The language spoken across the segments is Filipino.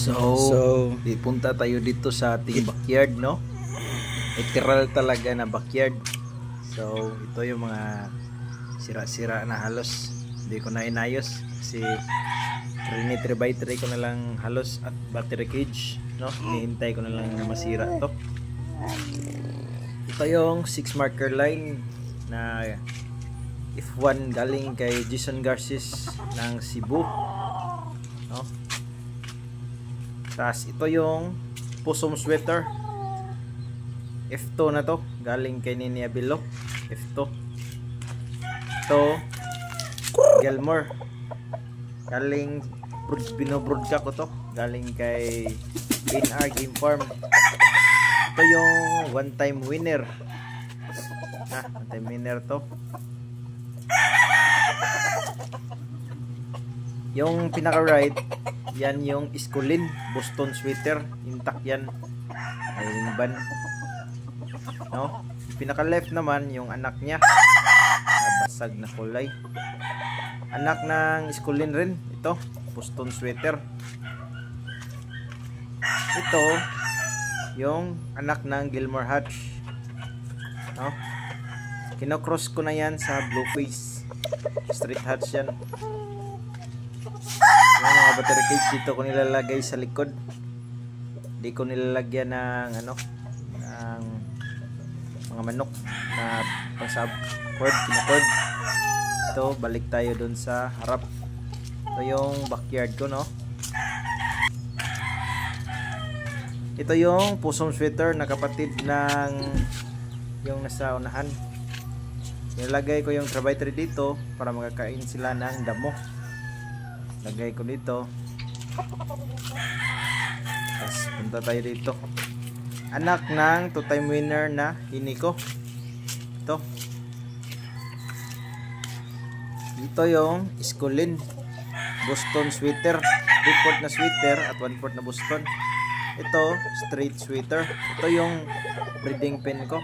So, punta tayo dito sa ating backyard, no? Literal talaga na backyard. So, ito yung mga sira-sira na halos. Hindi ko na inayos kasi 3x3 ko na lang halos at battery cage, no? Hinihintay ko na lang na masira to. Ito yung 6 marker line na F1 galing kay Jason Garces ng Cebu, no? Tapos ito yung Pusom sweater F2 na to, galing kay Nini Abilo. F2. Ito Gilmore, galing binobroadcast ko to, galing kay NR Game Farm. Ito yung one time winner, one time winner to. Yung pinaka right, yan yung Iskulin Boston sweater, intact yan, ay ban, no? Pinaka left naman yung anak niya, basag na kulay, anak ng Iskulin rin ito, Boston sweater. Ito yung anak ng Gilmore Hatch, no? Kinocross ko na yan sa Blueface Street Hatch yan. Yung mga battery cage dito ko nilalagay sa likod, hindi ko nilalagyan ng ng mga manok na pangsab cord, kinacord. Ito, balik tayo dun sa harap. Ito yung backyard ko, no? Ito yung Pusom sweater na kapatid ng yung nasa unahan. Nilagay ko yung 3x3 dito para makakain sila ng damo. Lagay ko dito. Tapos punta tayo dito. Anak ng 2-time winner na Hiniko. Ito. Ito yung Iskulin Boston sweater, 3/4 na sweater at 1/4 na Boston. Ito straight sweater. Ito yung breeding pen ko,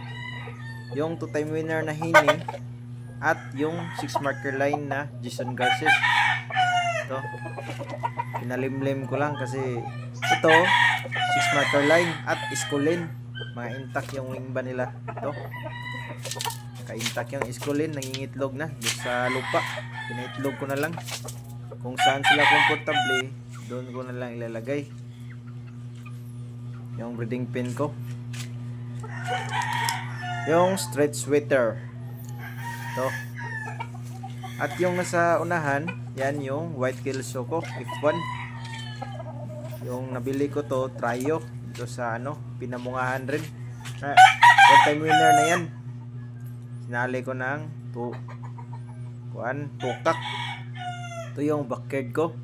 yung 2-time winner na Hini at yung 6 marker line na Jason Garces. Ito, pinalimlim ko lang kasi ito 6 marker line at Iskulin, mga intact yung wing ba nila. Ito, naka-intact yung Iskulin, nangingitlog na doon sa lupa. Pinaitlog ko na lang kung saan sila komportable, doon ko na lang ilalagay yung breeding pin ko. Yung straight sweater ito, at yung nasa unahan, yan yung White Kelso ko F1. Yung nabili ko to Trio dito sa Pinamungahan rin, one time winner na yan. Sinali ko ng tukak. Ito yung backyard ko.